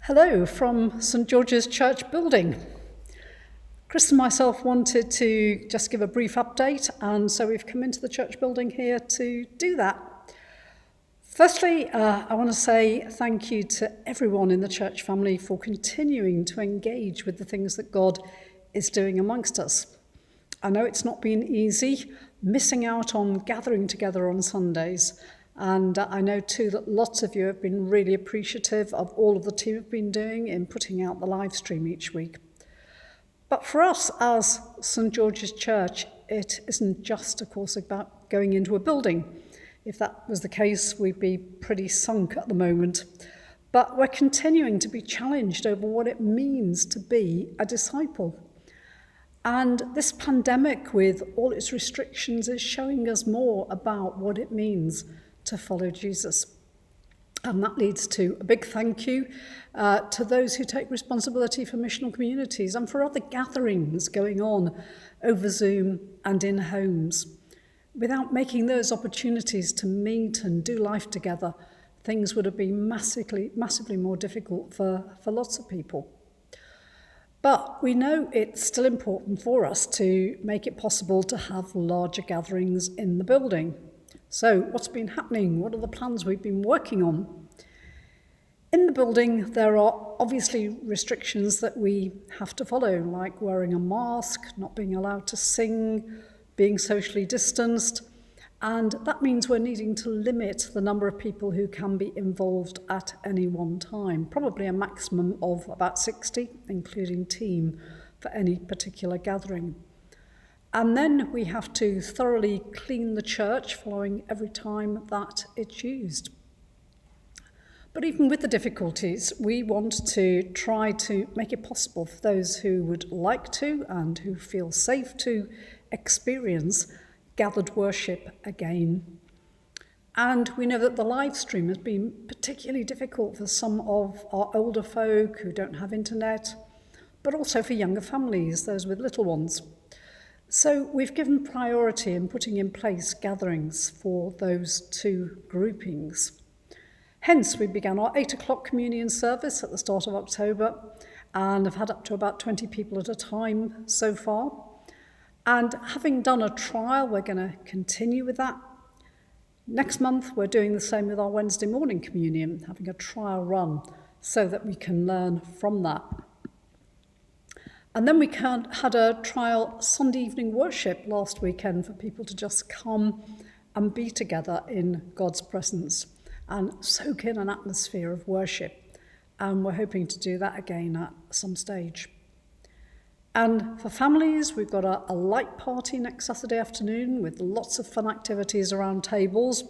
Hello from St George's Church building. Chris and myself wanted to just give a brief update, and so we've come into the church building here to do that. Firstly, I want to say thank you to everyone in the church family for continuing to engage with the things that God is doing amongst us. I know it's not been easy, missing out on gathering together on Sundays, and I know too that lots of you have been really appreciative of all of the team have been doing in putting out the live stream each week. But for us as St George's Church, it isn't just, of course, about going into a building. If that was the case, we'd be pretty sunk at the moment. But we're continuing to be challenged over what it means to be a disciple. And this pandemic, with all its restrictions, is showing us more about what it means to follow Jesus. And that leads to a big thank you to those who take responsibility for missional communities and for other gatherings going on over Zoom and in homes. Without making those opportunities to meet and do life together, things would have been massively more difficult for lots of people. But we know it's still important for us to make it possible to have larger gatherings in the building. So what's been happening? What are the plans we've been working on? In the building, there are obviously restrictions that we have to follow, like wearing a mask, not being allowed to sing, being socially distanced, and that means we're needing to limit the number of people who can be involved at any one time, probably a maximum of about 60, including team, for any particular gathering. And then we have to thoroughly clean the church following every time that it's used. But even with the difficulties, we want to try to make it possible for those who would like to and who feel safe to experience gathered worship again. And we know that the live stream has been particularly difficult for some of our older folk who don't have internet, but also for younger families, those with little ones. So we've given priority in putting in place gatherings for those two groupings. Hence, we began our 8 o'clock communion service at the start of October and have had up to about 20 people at a time so far. And having done a trial, we're going to continue with that. Next month, we're doing the same with our Wednesday morning communion, having a trial run so that we can learn from that. And then we had a trial Sunday evening worship last weekend for people to just come and be together in God's presence and soak in an atmosphere of worship. And we're hoping to do that again at some stage. And for families, we've got a light party next Saturday afternoon with lots of fun activities around tables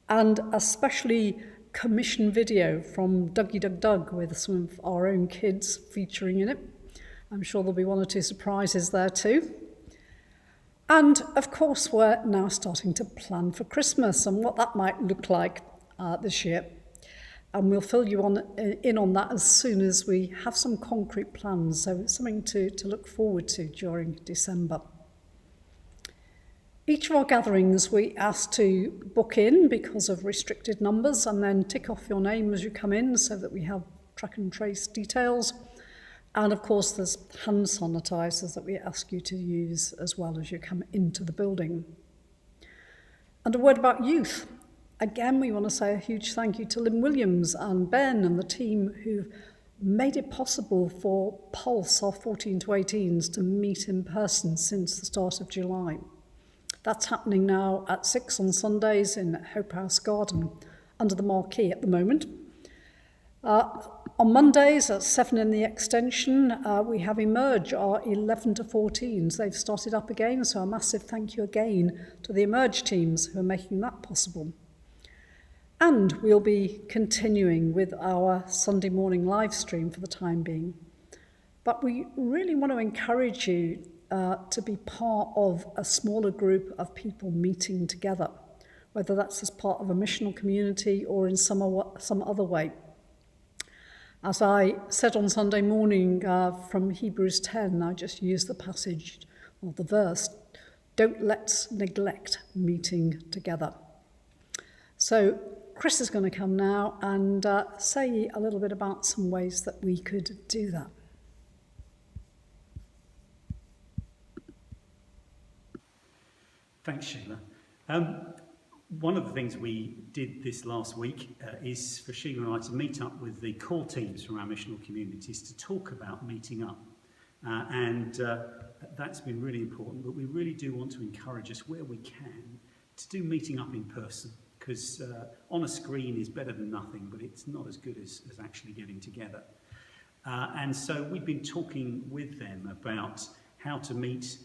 and a specially commissioned video from Dougie Doug Doug with some of our own kids featuring in it. I'm sure there'll be one or two surprises there too. And of course, we're now starting to plan for Christmas and what that might look like this year. And we'll fill you in on that as soon as we have some concrete plans. So it's something to look forward to during December. Each of our gatherings we ask to book in because of restricted numbers and then tick off your name as you come in so that we have track and trace details. And of course, there's hand sanitizers that we ask you to use as well as you come into the building. And a word about youth. Again, we want to say a huge thank you to Lynn Williams and Ben and the team who've made it possible for Pulse, our 14 to 18s, to meet in person since the start of July. That's happening now at 6 on Sundays in Hope House Garden under the marquee at the moment. On Mondays at 7 in the extension, we have Emerge, our 11 to 14s. They've started up again, so a massive thank you again to the Emerge teams who are making that possible. And we'll be continuing with our Sunday morning live stream for the time being. But we really want to encourage you to be part of a smaller group of people meeting together, whether that's as part of a missional community or in some other way. As I said on Sunday morning from Hebrews 10, I just used the passage or the verse, don't let's neglect meeting together. So Chris is going to come now and say a little bit about some ways that we could do that. Thanks, Sheila. One of the things we did this last week is for Sheila and I to meet up with the core teams from our missional communities to talk about meeting up. That's been really important, but we really do want to encourage us where we can to do meeting up in person, because on a screen is better than nothing, but it's not as good as actually getting together. And so we've been talking with them about how to meet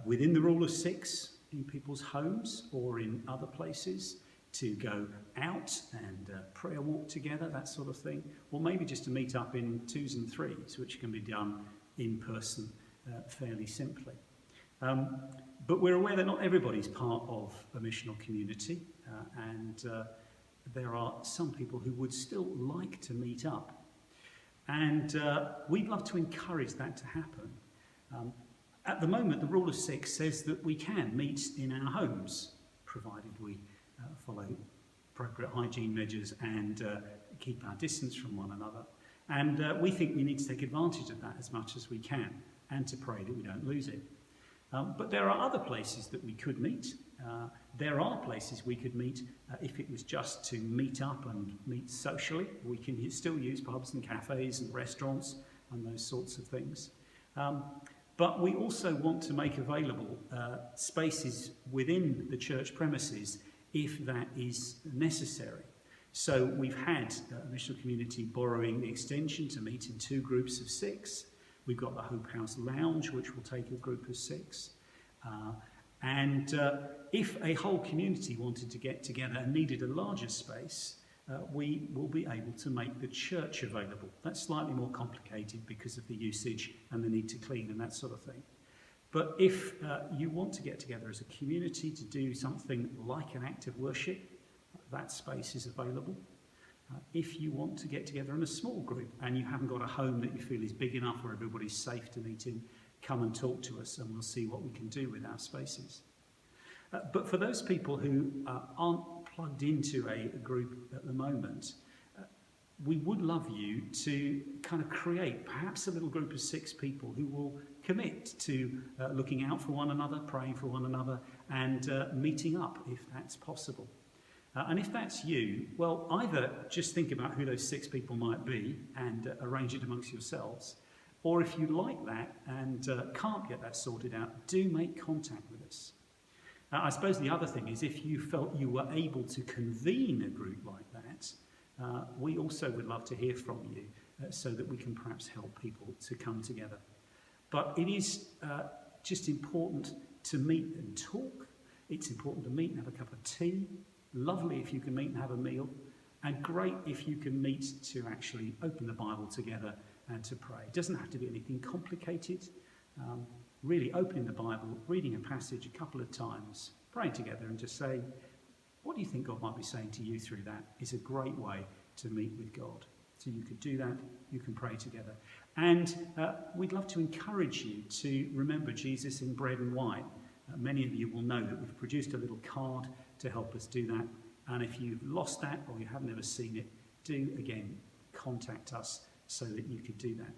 within the rule of six, in people's homes or in other places, to go out and prayer walk together, that sort of thing, or maybe just to meet up in 2s and 3s, which can be done in person fairly simply. But we're aware that not everybody's part of a missional community, and there are some people who would still like to meet up. And we'd love to encourage that to happen. At the moment, the rule of six says that we can meet in our homes, provided we follow appropriate hygiene measures and keep our distance from one another. And we think we need to take advantage of that as much as we can, and to pray that we don't lose it. But there are other places that we could meet. There are places we could meet if it was just to meet up and meet socially. We can still use pubs and cafes and restaurants and those sorts of things. But we also want to make available spaces within the church premises if that is necessary. So we've had a missional community borrowing the extension to meet in 2 groups of 6. We've got the Hope House Lounge, which will take a group of 6. And if a whole community wanted to get together and needed a larger space, we will be able to make the church available. That's slightly more complicated because of the usage and the need to clean and that sort of thing. But if you want to get together as a community to do something like an act of worship, that space is available. If you want to get together in a small group and you haven't got a home that you feel is big enough where everybody's safe to meet in, come and talk to us and we'll see what we can do with our spaces. But for those people who aren't plugged into a group at the moment, we would love you to kind of create perhaps a little group of 6 people who will commit to looking out for one another, praying for one another, and meeting up if that's possible. And if that's you, well, either just think about who those 6 people might be and arrange it amongst yourselves, or if you like that and can't get that sorted out, do make contact with us. I suppose the other thing is, if you felt you were able to convene a group like that, we also would love to hear from you so that we can perhaps help people to come together. But it is just important to meet and talk. It's important to meet and have a cup of tea. Lovely if you can meet and have a meal. And great if you can meet to actually open the Bible together and to pray. It doesn't have to be anything complicated. Really opening the Bible, reading a passage a couple of times, praying together and just say, what do you think God might be saying to you through that, is a great way to meet with God. So you could do that, you can pray together. And we'd love to encourage you to remember Jesus in bread and wine. Many of you will know that we've produced a little card to help us do that. And if you've lost that or you haven't ever seen it, do again contact us so that you could do that.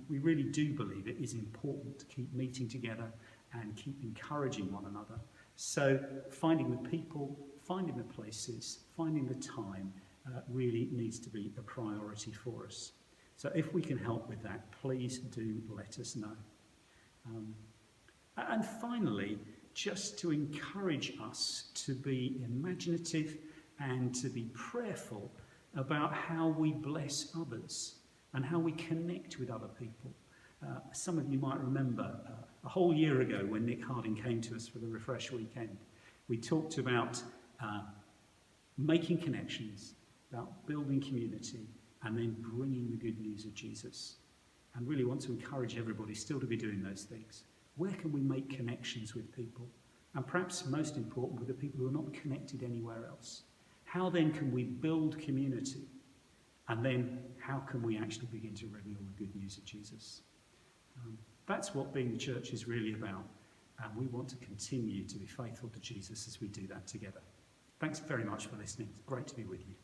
We really do believe it is important to keep meeting together and keep encouraging one another. So finding the people, finding the places, finding the time really needs to be a priority for us. So if we can help with that, please do let us know. And finally, just to encourage us to be imaginative and to be prayerful about how we bless others and how we connect with other people. Some of you might remember a whole year ago when Nick Harding came to us for the Refresh Weekend, we talked about making connections, about building community, and then bringing the good news of Jesus. And really want to encourage everybody still to be doing those things. Where can we make connections with people? And perhaps most important, with the people who are not connected anywhere else. How then can we build community? And then how can we actually begin to reveal the good news of Jesus? That's what being the church is really about. And we want to continue to be faithful to Jesus as we do that together. Thanks very much for listening. It's great to be with you.